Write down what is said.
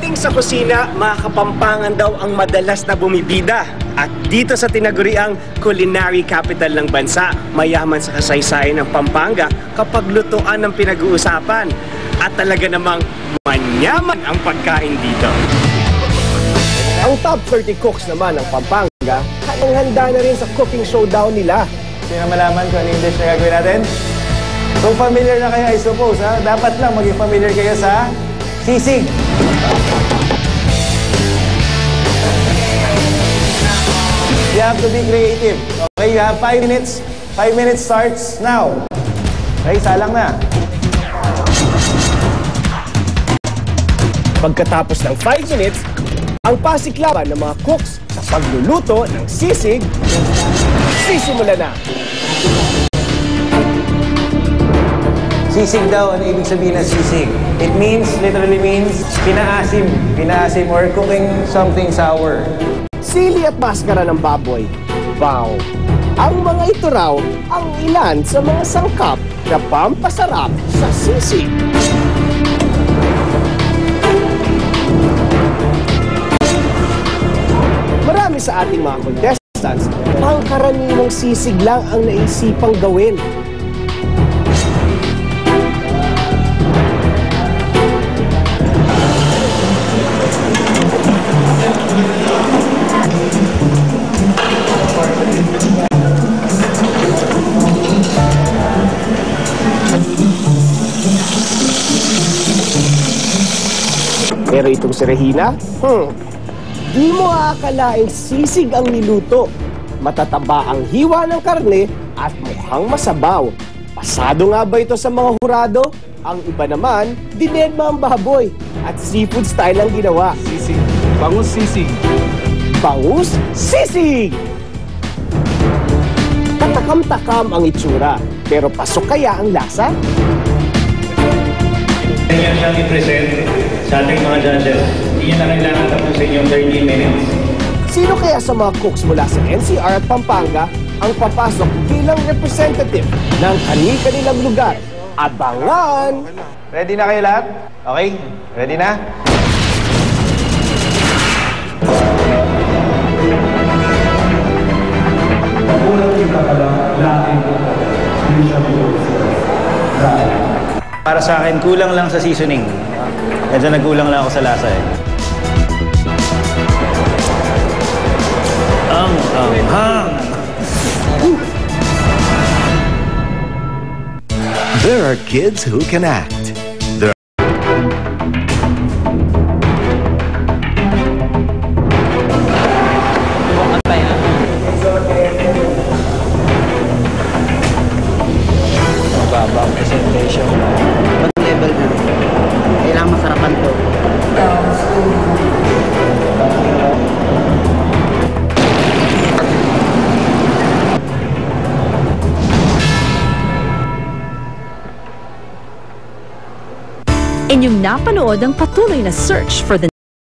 Pagdating sa kusina, mga Kapampangan daw ang madalas na bumibida. At dito sa tinaguriang culinary capital ng bansa, mayaman sa kasaysayan ng Pampanga kapag lutuan ng pinag-uusapan. At talaga namang manyaman ang pagkain dito. Ang top 30 cooks naman ng Pampanga, handang-handa na rin sa cooking showdown nila. Sino malaman kung ano yung dish na gagawin natin? Kung familiar na kayo, I suppose, ha? Dapat lang maging familiar kayo sa sisig. You have to be creative. Okay, you have 5 minutes. 5 minutes starts now. Okay, salang na. Pagkatapos ng 5 minutes, ang pasiklaban ng mga cooks sa pagluluto ng sisig, sisimula na. Sisig daw, ano ibig sabihin ng sisig? It literally means pinaasim. Pinaasim or cooking something sour. Sili at maskara ng baboy. Wow! Ang mga ito raw ang ilan sa mga sangkap na pampasarap sa sisig. Marami sa ating mga contestants, pangkaraniwang sisig lang ang naisipang gawin. Pero itong si Regina, di mo aakalaing sisig ang niluto. Matataba ang hiwa ng karne at mukhang masabaw. Pasado nga ba ito sa mga hurado? Ang iba naman, dinedma ang baboy at seafood style ang ginawa. Sisig. Bangus sisig. Bangus sisig! Katakam-takam ang itsura, pero pasok kaya ang lasa? Ganyan siyang i-present sa ating mga judges. Hindi niya na kailangan tapusin yung 30 minutes. Sino kaya sa mga cooks mula sa NCR at Pampanga ang papasok bilang representative ng kani-kanilang lugar? Abangan! Ready na kayo lahat? Okay? Ready na? Para sa akin, kulang lang sa seasoning. Medyo nagkulang lang ako sa lasa eh. Hang! There are kids who can act. Mababang presentation. Pag level na, kailangan masarapan to. Inyong napanood ang patuloy na search for the